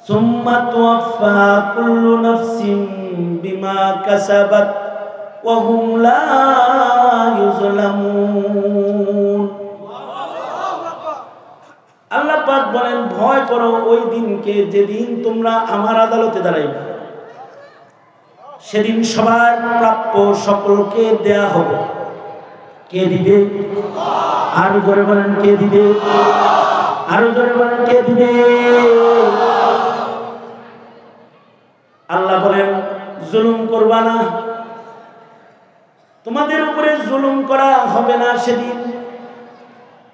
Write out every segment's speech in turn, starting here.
সুম্মা তুওয়াফা কুল্লু নাফসিন বিমা কাসাবাত ওয়া হুম লা ইউযলামুন। আল্লাহ পাক বলেন, ভয় করো ওই দিনকে যেদিন তোমরা আমার আদালতে দাঁড়াইবে। সেদিন সবার প্রাপ্য সকলকে দেয়া হবে। কে দিবে? আরো জোরে বলেন, কে দিবে? আরো জোরে বলেন, কে দিবে? আল্লাহ বলেন, জুলুম করবা না, তোমাদের উপরে জুলুম করা হবে না। সেদিন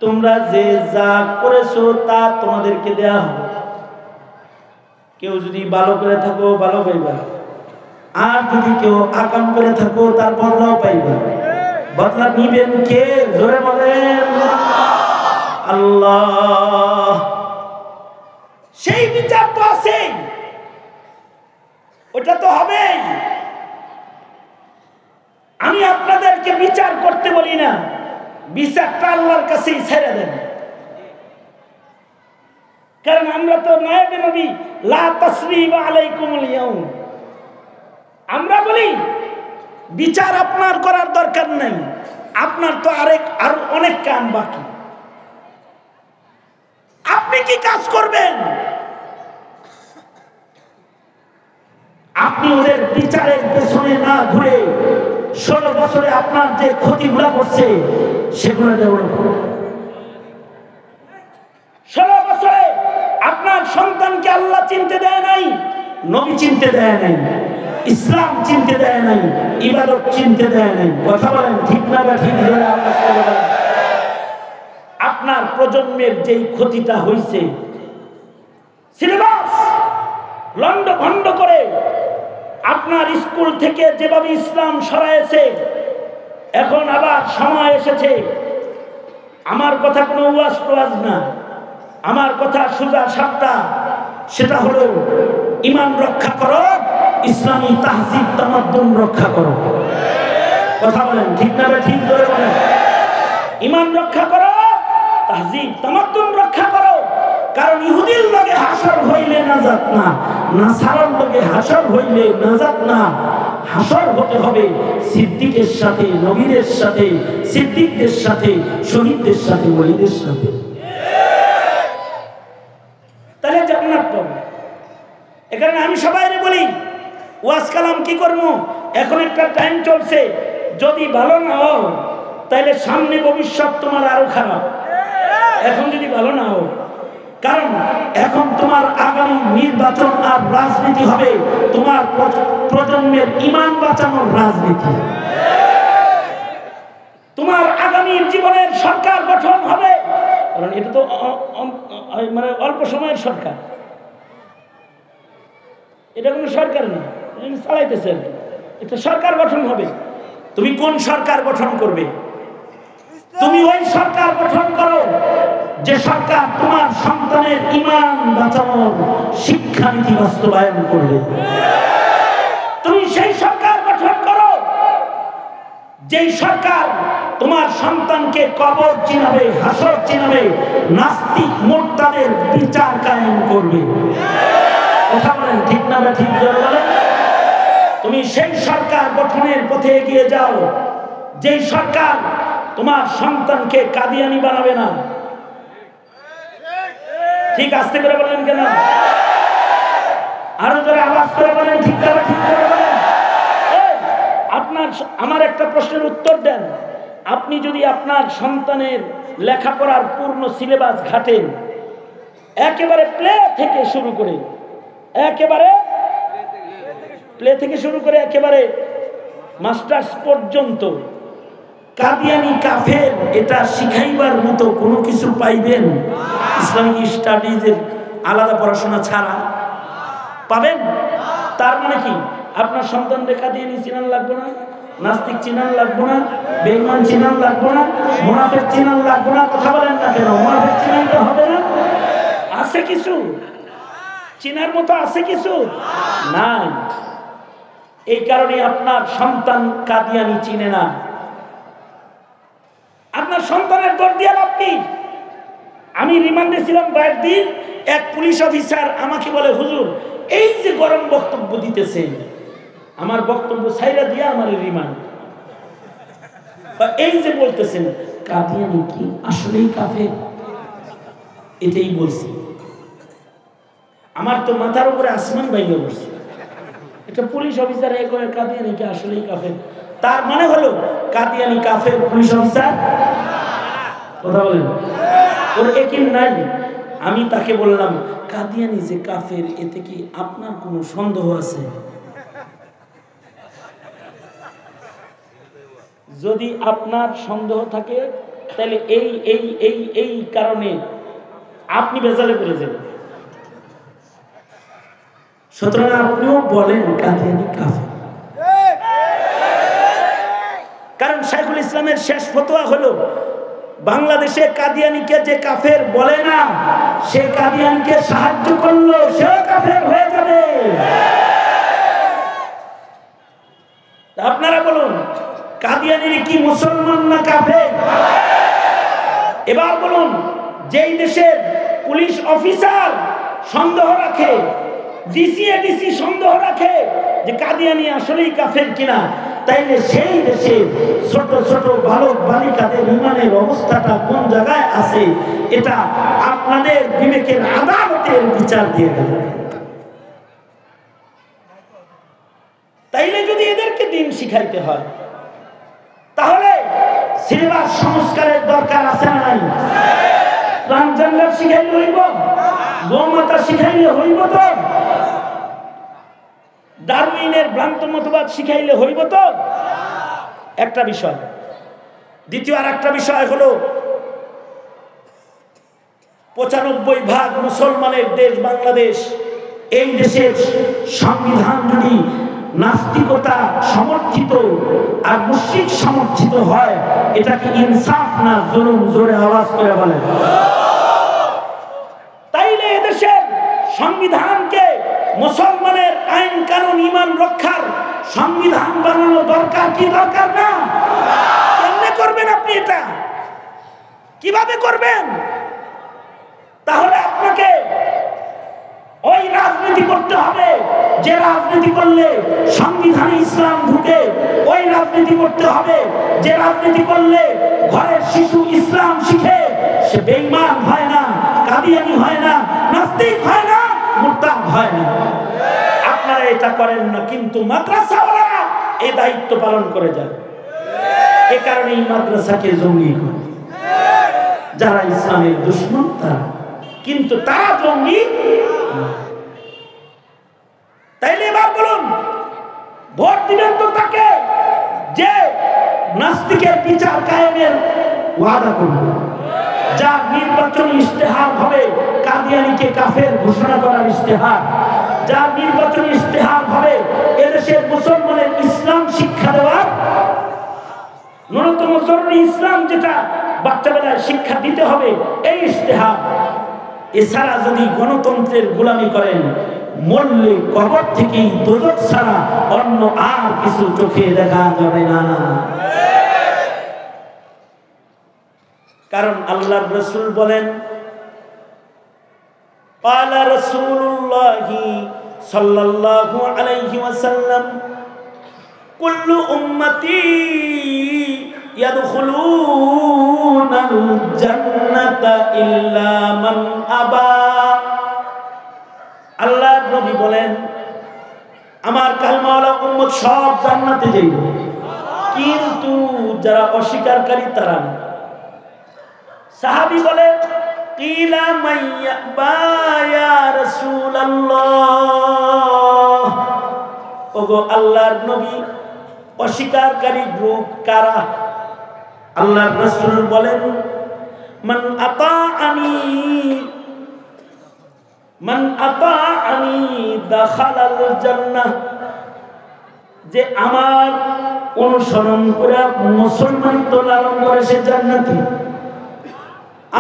তোমরা যে যা করেছো তা তোমাদেরকে দেয়া হবে। কেউ যদি ভালো করে থাকো ভালো পাইবা, আর যদি কেউ আকাম করে থাকো তার বদলাও পাইবা। বদলা নিবেন কে? জোরে বলেন আল্লাহ। সেই বিচার তো আছে, ওটা তো হবেই। আমি আপনাদেরকে বিচার করতে বলি না, বিচারটা আল্লাহর কাছেই ছেড়ে দেন। কারণ আমরা তো নায়েবে নবী, লা তাসরিবা আলাইকুমুল ইয়াউম। আমরা বলি বিচার আপনার করার দরকার নাই, আপনার তো আর অনেক কাম বাকি। আপনি কি কাজ করবেন? আপনি ওদের বিচারের পেছনে না ঘুরে 16 বছরে আপনার যে ক্ষতিগুলো করছে সেগুলো দেওয়া। 16 বছরে আপনার সন্তানকে আল্লাহ চিনতে দেয় নাই, নবী চিনতে দেয় নাই, ইসলাম চিনতে দেয় নাই, ইবাদত চিনতে দেয় নাই। কথা বলেন ঠিক না বা ঠিক? আপনার প্রজন্মের যেই ক্ষতিটা হয়েছে, সিলেবাস লন্ড ভন্ড করে আপনার স্কুল থেকে যেভাবে ইসলাম সরাইছে, এখন আবার সময় এসেছে। আমার কথা কোনো ওয়াজ টোয়াজ না, আমার কথা সোজা সাপটা। সেটা হলো ঈমান রক্ষা করো, ইসলামী তাহজিব তামাদ্দুন রক্ষা করো। কথা বলেন ঠিক না বা ঠিক? ধরে বলেন ঈমান রক্ষা করো, তাহজিব তামাদ্দুন রক্ষা করো। কারণ ইহুদির লগে হাসর হইলে নাজাত না, নাসারার লগে হাসর হইলে নাজাত না। হাসর হতে হবে সিদ্দিকের সাথে, নবীদের সাথে, সিদ্দিকদের সাথে, শহীদদের সাথে, ওলিদের সাথে। তাহলে জান্নাত পাবে। এখানে আমি সবাইরে বলি, ওয়াজ কালাম কি করবো? এখন একটা টাইম চলছে, যদি ভালো না হও তাহলে সামনে ভবিষ্যৎ তোমার আরো খারাপ। এখন যদি ভালো না হও, কারণ এখন তোমার আগামী নির্বাচন আর রাজনীতি হবে তোমার প্রজন্মের ঈমান বাঁচানোর রাজনীতি। তোমার আগামী জীবনের সরকার গঠন হবে, কারণ এটা তো মানে অল্প সময়ের সরকার, এটা কোনো সরকার না, চালাইতেছে। এটা সরকার গঠন হবে। তুমি কোন সরকার গঠন করবে? তুমি ওই সরকার গঠন করো যে সরকার তোমার সন্তানের ঈমান বাঁচানোর শিক্ষানীতি বাস্তবায়ন করবে। তুমি সেই সরকার গঠন করো যেই সরকার তোমার সন্তানকে কবর চিনাবে, হাসর চিনাবে, নাস্তিক মুরতাদের বিচার কায়েম করবে। কথা বলেন ঠিক না বা ঠিক? বলেন তুমি সেই সরকার গঠনের পথে এগিয়ে যাও যেই সরকার তোমার সন্তানকে কাদিয়ানি বানাবে না। ঠিক আস্তে করে বলেন কেন? আরো জোরে আওয়াজ করে বলেন ঠিক না বা ঠিক? বলেন আপনার আমার একটা প্রশ্নের উত্তর দেন। আপনি যদি আপনার সন্তানের লেখাপড়ার পূর্ণ সিলেবাস ঘাটেন, একেবারে প্লে থেকে শুরু করে একেবারে মাস্টার্স পর্যন্ত কাদিয়ানি কাফের এটা শিখাইবার মতো কোনো কিছু পাইবেন ইসলামিক স্টাডিজের আলাদা পড়াশোনা ছাড়া? পাবেন? তার মানে কি আপনার সন্তানদের কাদিয়ানি চিনান লাগবে না, নাস্তিক চিনান লাগবে না, বেঈমান চিনান লাগবে না, মুনাফিক চিনান লাগবে না? কথা বলেন না কেন? মুনাফিক চিনান তো হবে না? আছে কিছু চিনার মতো, আছে কিছু নাই। এই কারণে আপনার সন্তান কাদিয়ানি চিনে না। আপনার সন্তানের দোষ দিয়ে লাভ কি? আমি রিমান্ডে ছিলাম 22 দিন। এক পুলিশ অফিসার আমাকে বলে, হুজুর এই যে গরম বক্তব্য দিতেছেন, আমার বক্তব্য ছাইরা দিয়ে আমার রিমান্ড, এই যে বলতেছেন কাদিয়ানি কি আসলেই কাফের, এটাই বলছি। আমার তো মাথার উপরে আসমান বাইরে বসছে। এটা পুলিশ অফিসার এই করে কাদিয়ানি কি আসলেই কাফের, তার মানে হলো কাদিয়ানি কাফের, পুলিশ অফিসার কথা বলেন ওর একিন নাই। আমি তাকে বললাম, কাদিয়ানি যে কাফের এতে কি আপনার কোনো সন্দেহ আছে? যদি আপনার সন্দেহ থাকে তাহলে এই এই এই এই কারণে আপনি বেজালে পড়ে যাবেন। সুতরাং আপনিও বলেন কাদিয়ানি কাফের। কারণ শাইখুল ইসলামের শেষ ফতোয়া হলো, বাংলাদেশে কাদিয়ানিকে যে কাফের বলে না, সে কাদিয়ানিকে সাহায্য করলো সেও কাফের হয়ে যাবে। আপনারা বলুন, কাদিয়ানির কি মুসলমান না কাফের? এবার বলুন, যেই দেশের পুলিশ অফিসার সন্দেহ রাখে, ডিসি সন্দেহ রাখে যে কাদিয়ানি আসলেই কাফের কিনা, তাইলে সেই দেশে ছোট ছোট বালক বালিকাদের ইমানের অবস্থাটা কোন জায়গায় আছে, এটা আপনাদের বিবেকের আদালতের বিচার দিয়ে গেল। তাইলে যদি এদেরকে দিন শিখাইতে হয়, তাহলে সিলেবাস সংস্কারের দরকার আছে না নাই? ট্রান্সজেন্ডার শিখাইলে হইব, গোমাতা শিখাইলে হইব, তো ডারউইনের ভ্রান্ত মতবাদ শিখাইলে হইব তো একটা বিষয়। দ্বিতীয় আর একটা বিষয় হলো, 95% মুসলমানের দেশ বাংলাদেশ। এই দেশের সংবিধান যদি নাস্তিকতা সমর্থিত আর মুশরিক সমর্থিত হয়, এটা কি ইনসাফ না জুলুম? জোরে আওয়াজ করে বলেন। তাইলে এদেশের সংবিধানকে মুসলমানের আইন কানুন ইমান রক্ষার সংবিধান বানানো দরকার কি দরকার না? কেমনে করবেন আপনি এটা? কিভাবে করবেন? তাহলে আপনাকে ওই রাজনীতি করতে হবে যে রাজনীতি করলে সংবিধানে ইসলাম ঢুকে, ওই রাজনীতি করতে হবে যে রাজনীতি করলে ঘরের শিশু ইসলাম শিখে, সে বেঈমান হয় না, কাদিয়ানি হয় না, নাস্তিক হয় না, মুরতাদ হয় না। আপনারা এটা করেন না, কিন্তু মাদ্রাসাওয়ালারা এই দায়িত্ব পালন করে যায়। এ কারণে এই মাদ্রাসাকে জঙ্গি করে যারা ইসলামের দুশমন তারা, কিন্তু তারা জঙ্গি। তাইলে এবার বলুন, ভোট দিবেন তো তাকে যে নাস্তিকের বিচার কায়েমের ওয়াদা করবে, যার নির্বাচনী ইশতেহার হবে কাদিয়ানিকে কাফের ঘোষণা করার ইশতেহার, যার নির্বাচনী ইশতেহার হবে এদেশের মুসলমানের ইসলাম শিক্ষা দেওয়ার, ন্যূনতম জরুরি ইসলাম যেটা বাচ্চাবেলায় শিক্ষা দিতে হবে, এই ইশতেহার। এছাড়া যদি গণতন্ত্রের গোলামি করেন, মরলে কবর থেকেই দোজখ ছাড়া অন্য আর কিছু চোখে দেখা যাবে না। কারণ আল্লাহর রাসূল বলেন, ক্বালা রাসূলুল্লাহি সাল্লাল্লাহু আলাইহি ওয়াসাল্লাম, কুল্লু উম্মতি ইয়াদখুলুনাল জান্নাতা ইল্লা মান আবা। আল্লাহর নবী বলেন, আমার কালমাওয়ালা উম্মত সব জান্নাতে যাইবে, কিন্তু যারা অস্বীকারী তারা না। সাহাবী বলে, কিলা মাইয়াবা ইয়া রাসূলুল্লাহ, ওগো আল্লাহর নবী, অস্বীকারী গ্রুপ কারা? আল্লাহর রাসূল বলেন, মান আতাআনি দাখালাল জান্নাহ, যে আমার অনুসরণ করে মুসলমান তো লালন করে সে জান্নাতি,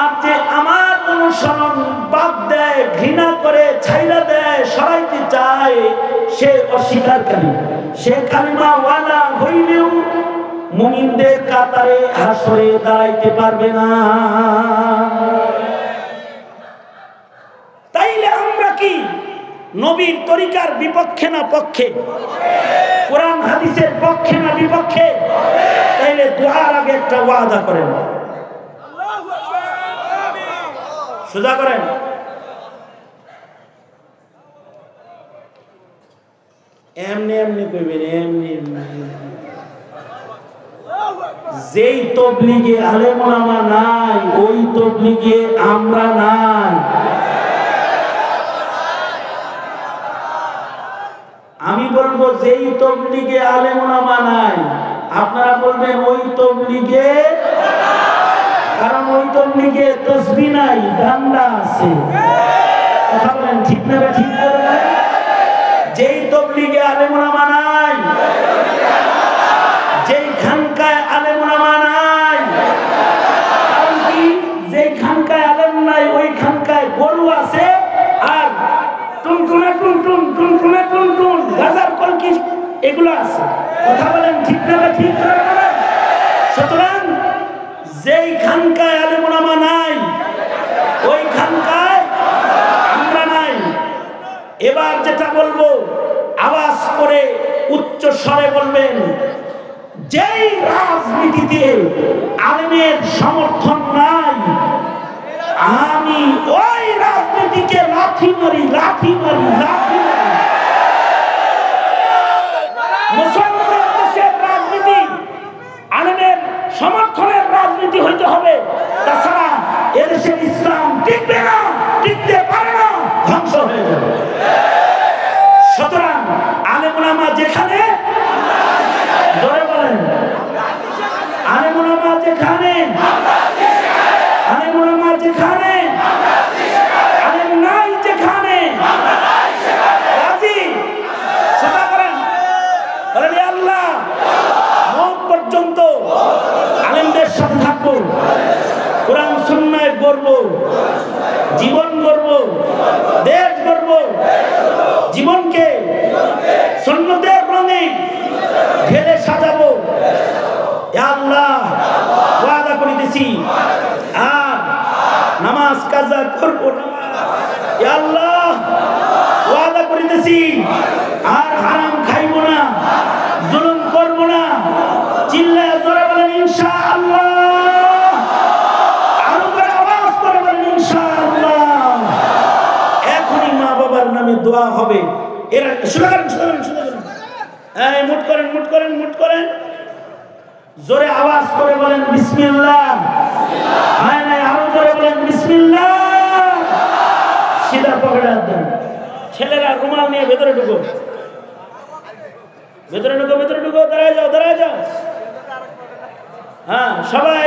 আর যে আমার অনুসরণ বাদ দেয়, ঘৃণা করে, ছাইরা দেয়, সরাইতে চায়, সে অস্বীকারী। সে কালিমাওয়ালা হইলেও মুমিনদের কাতারে হাসরে দাঁড়াইতে পারবে না। কি নবীর তরিকার বিপক্ষে না পক্ষে, কোরআন হাদিসের পক্ষে না বিপক্ষে? তাইলে দুআর আগে একটা ওয়াদা করেন, সোজা করেন। এমনি এমনি কইবেন, এমনি যেই তবলিগে আলেম ওলামা নাই ওই তবলিগে আমরা নাই। আমি বলবো যেই তবলিগে আলেম ওলামা নাই, আপনারা বলবেন ওই তবলিগে, কারণ ওই তবলিগে তাসবিহ নাই, ডান্ডা আছে। কথা বলেন ঠিক না ঠিক না? যেই তবলিগে আলেম ওলামা নাই, যেই খানকায় আলেম ওলামা নাই, কারণ কি যেই খানকায় আলেম নাই ওই খানকায় গরু আছে আর টুনটুনে টুনটুন টুনটুনে টুনটুন গাজার কলকি এগুলো আছে। কথা বলেন ঠিক না ঠিক না? সুতরাং যেই খানকায় আলেম ওলামা নাই ওই খানকায় আমরা নাই। এবার যেটা বলবো আওয়াজ করে উচ্চ স্বরে বলবেন, যেই রাজনীতিতে আলেমের সমর্থন নাই আমি ওই রাজনীতিকে লাথি মারি, লাথি মারি, লাথি মারি। মুসলমান দেশের রাজনীতি আলেমের সমর্থনের রাজনীতি হইতে হবে, তাছাড়া এদেশের ইসলাম টিকবে না, টিকতে পারে না, ধ্বংস হয়ে যাবে। সুতরাং আলেম ওলামা যেখানে, জোরে বলেন, আলেম ওলামা যেখানে, আলেম ওলামা যেখানে, আলেম নাই যেখানে, রাজি? সোজা করেন, বলেন আল্লাহ মওত পর্যন্ত আলেমদের সাথে থাকবো, কোরআন সুন্নায় গড়ব, জীবন গড়ব, দেশ গড়ব, জীবনকে সুন্নতের রঙে ঢেলে সাজাবো। ইয়া আল্লাহ ওয়াদা করিতেছি আর নামাজ কাজা করব না। ইয়া আল্লাহ ওয়াদা করিতেছি আর হারাম খাইব না, জুলুম করব না। চিল্লায় জোরে বলেন ইনশাআল্লাহ, আরো করে আওয়াজ করে বলেন ইনশাআল্লাহ। এখনই মা বাবার নামে দোয়া হবে। এরা শুনে করেন, শুনে করেন, শুনে করেন, এই মুট করেন, মুট করেন, মুট করেন, জোরে আওয়াজ করে বলেন বিসমিল্লাহ। হয় নাই, আরো জোরে বলেন বিসমিল্লাহ। সিধা পকেটে দেন। ছেলেরা রুমাল নিয়ে ভেতরে ঢুকো, ভেতরে ঢুকো, ভেতরে ঢুকো, দাঁড়ায় যাও, দাঁড়ায় যাও। হ্যাঁ সবাই